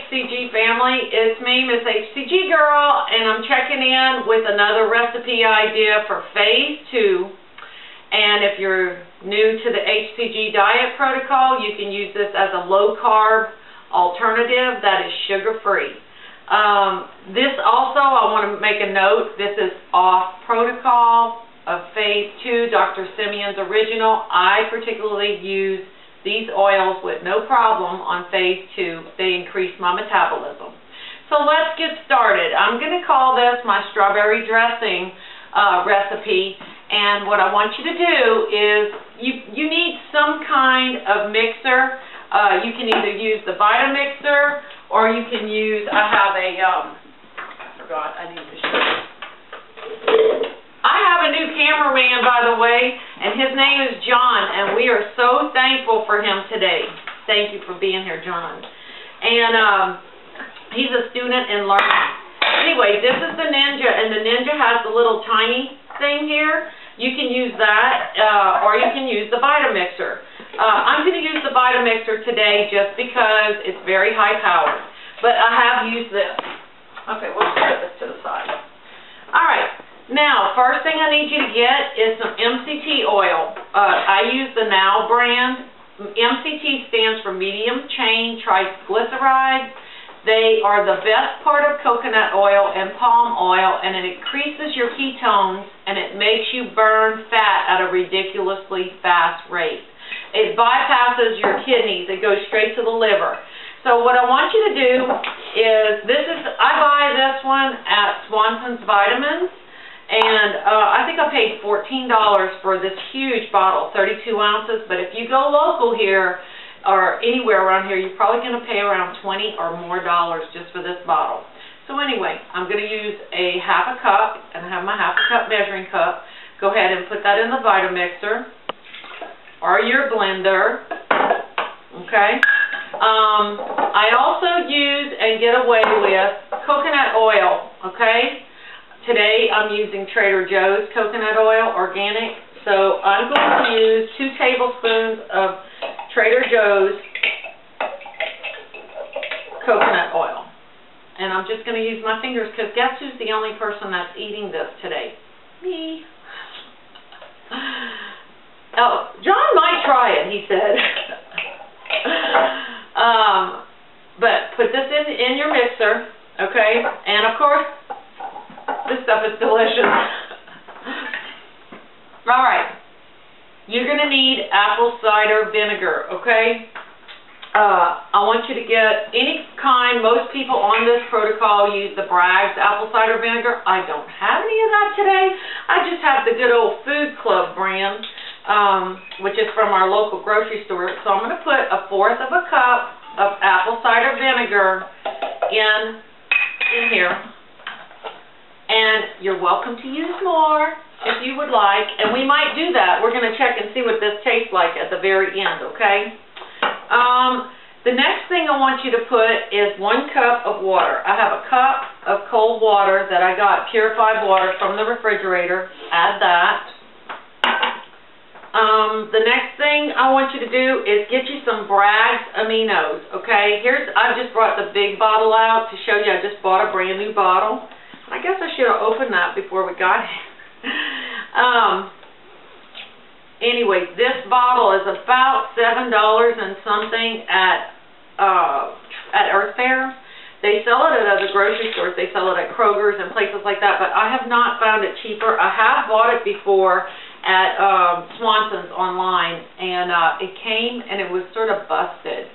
MsHcG family. It's me, MsHcGGirl, and I'm checking in with another recipe idea for phase 2. And if you're new to the HCG diet protocol, you can use this as a low-carb alternative that is sugar-free. This also, I want to make a note, this is off protocol of phase 2, Dr. Simeon's original. I particularly use these oils with no problem on phase 2. They increase my metabolism. So let's get started. I'm going to call this my strawberry dressing recipe, and what I want you to do is you need some kind of mixer. You can either use the Vitamixer or you can use, I have a, I forgot, I need to show you. I have a new cameraman, by the way, and his name is John, and we are so thankful for him today. Thank you for being here, John. And he's a student in learning. Anyway, this is the Ninja, and the Ninja has the little tiny thing here. You can use that, or you can use the Vitamixer. I'm going to use the Vitamixer today just because it's very high powered, but I have used this. Okay, we'll set this to the side. All right. Now, first thing I need you to get is some MCT oil. I use the Now brand. MCT stands for medium chain triglycerides. They are the best part of coconut oil and palm oil, and it increases your ketones, and it makes you burn fat at a ridiculously fast rate. It bypasses your kidneys. It goes straight to the liver. So what I want you to do is, I buy this one at Swanson's Vitamins. And I think I paid $14 for this huge bottle, 32 ounces. But if you go local here or anywhere around here, you're probably going to pay around $20 or more just for this bottle. So anyway, I'm going to use a half a cup, and I have my half a cup measuring cup. Go ahead and put that in the Vitamixer or your blender. Okay. I also use and get away with coconut oil. Okay. Today I'm using Trader Joe's coconut oil, organic, so I'm going to use 2 tablespoons of Trader Joe's coconut oil. And I'm just going to use my fingers because guess who's the only person that's eating this today? Me. Oh, John might try it, he said. But put this in your mixer, okay? And of course, this stuff is delicious. All right. You're going to need apple cider vinegar, okay? I want you to get any kind. Most people on this protocol use the Bragg's apple cider vinegar. I don't have any of that today. I just have the good old Food Club brand, which is from our local grocery store. So I'm going to put 1/4 of a cup of apple cider vinegar in here. And you're welcome to use more if you would like. And we might do that. We're going to check and see what this tastes like at the very end, okay? The next thing I want you to put is 1 cup of water. I have a cup of cold water that I got, purified water from the refrigerator. Add that. The next thing I want you to do is get you some Bragg's Aminos, okay? I just brought the big bottle out to show you. I just bought a brand new bottle. I guess I should have opened that before we got here. Anyway, this bottle is about $7 and something at Earth Fare. They sell it at other grocery stores. They sell it at Kroger's and places like that, but I have not found it cheaper. I have bought it before at Swanson's online, and it came and it was sort of busted.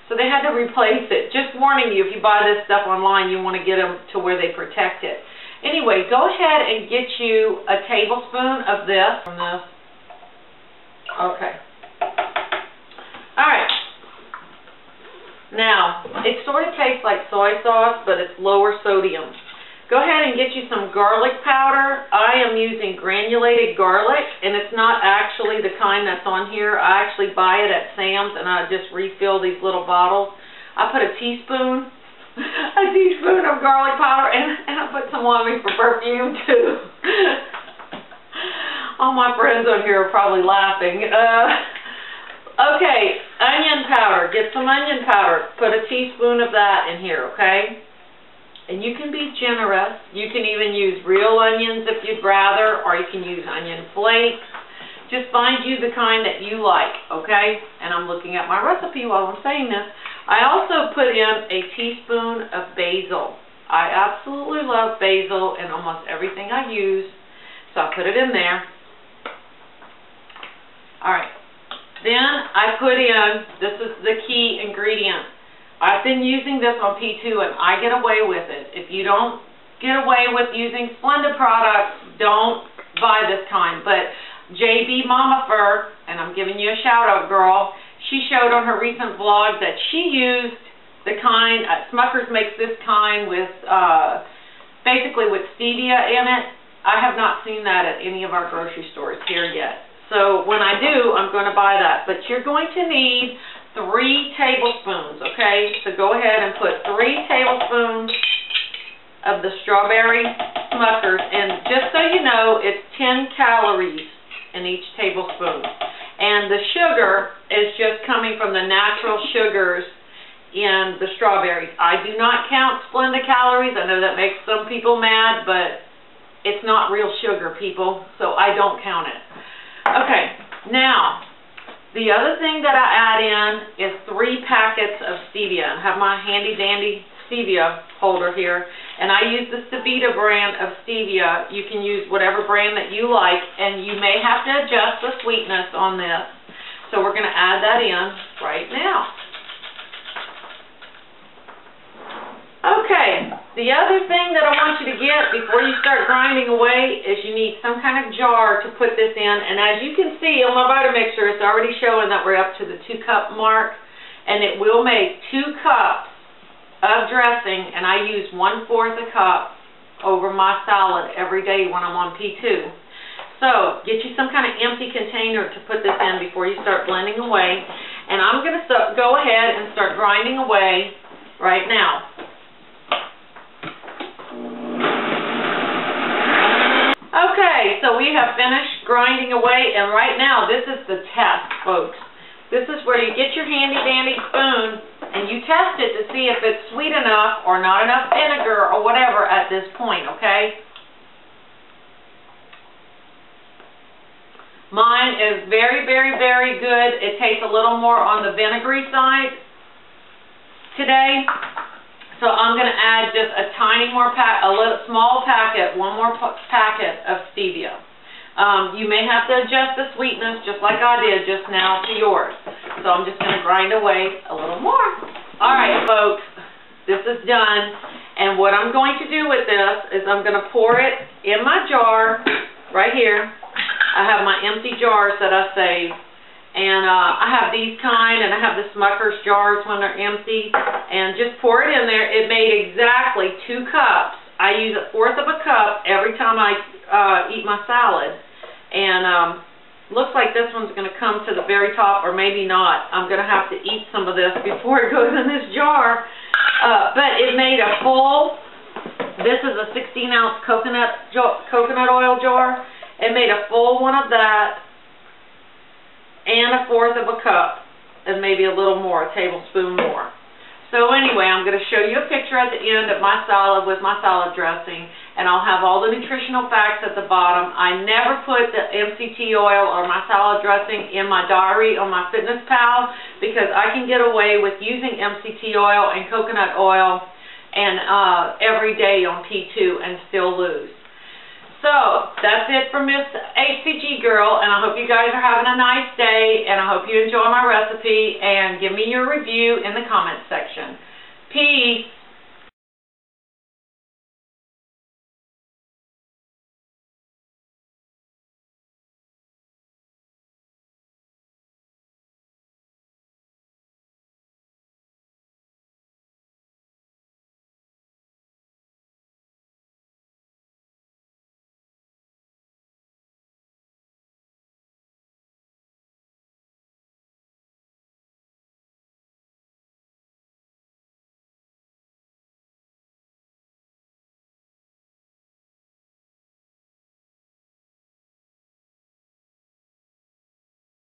So they had to replace it. Just warning you, if you buy this stuff online, you want to get them to where they protect it. Anyway, go ahead and get you a tablespoon of this. Okay. Alright. Now, it sort of tastes like soy sauce, but it's lower sodium. Go ahead and get you some garlic powder. I am using granulated garlic, and it's not actually the kind that's on here. I actually buy it at Sam's, and I just refill these little bottles. I put a teaspoon of garlic powder, and I put some on me for perfume, too. All my friends over here are probably laughing. Okay, onion powder. Get some onion powder. Put a teaspoon of that in here, okay? And you can be generous. You can even use real onions if you'd rather, or you can use onion flakes. Just find you the kind that you like, okay? And I'm looking at my recipe while I'm saying this. I also put in a teaspoon of basil. I absolutely love basil in almost everything I use, so I put it in there. Alright, then I put in, this is the key ingredient. I've been using this on P2 and I get away with it. If you don't get away with using Splenda products, don't buy this kind. But JB Mama Fur, and I'm giving you a shout out, girl, she showed on her recent vlog that she used the kind, Smuckers makes this kind with, basically with stevia in it. I have not seen that at any of our grocery stores here yet. So when I do, I'm going to buy that. But you're going to need 3 tablespoons, okay? So go ahead and put 3 tablespoons of the strawberry Smuckers. And just so you know, it's 10 calories in each tablespoon. And the sugar is just coming from the natural sugars in the strawberries. I do not count Splenda calories. I know that makes some people mad, but it's not real sugar, people, so I don't count it. Okay, now, the other thing that I add in is 3 packets of stevia. I have my handy-dandy stevia holder here, and I use the Stevita brand of stevia. You can use whatever brand that you like, and you may have to adjust the sweetness on this. So we're going to add that in right now. Okay, the other thing that I want you to get before you start grinding away is you need some kind of jar to put this in. And as you can see on my Vitamixer, it's already showing that we're up to the 2-cup mark, and it will make 2 cups of dressing, and I use 1/4 a cup over my salad every day when I'm on P2. So get you some kind of empty container to put this in before you start blending away. And I'm going to go ahead and start grinding away right now. Okay, so we have finished grinding away, and right now this is the test, folks. This is where you get your handy-dandy spoon and you test it to see if it's sweet enough or not enough vinegar or whatever at this point, okay? Mine is very, very, very good. It tastes a little more on the vinegary side today. So I'm going to add just a tiny more small packet, 1 more packet of stevia. You may have to adjust the sweetness just like I did just now to yours. So I'm just going to grind away a little more. Alright folks, this is done. And what I'm going to do with this is I'm going to pour it in my jar right here. I have my empty jars that I save. And I have these kind, and I have the Smuckers jars when they're empty. And just pour it in there. It made exactly 2 cups. I use 1/4 of a cup every time I eat my salad. And looks like this one's going to come to the very top, or maybe not. I'm going to have to eat some of this before it goes in this jar. But it made a full, this is a 16-ounce coconut oil jar. It made a full one of that. And 1/4 of a cup, and maybe a little more, a tablespoon more. So anyway, I'm going to show you a picture at the end of my salad with my salad dressing, and I'll have all the nutritional facts at the bottom. I never put the MCT oil or my salad dressing in my diary on my FitnessPal because I can get away with using MCT oil and coconut oil and every day on P2 and still lose. So, that's it from MsHcG Girl, and I hope you guys are having a nice day, and I hope you enjoy my recipe, and give me your review in the comments section. Peace!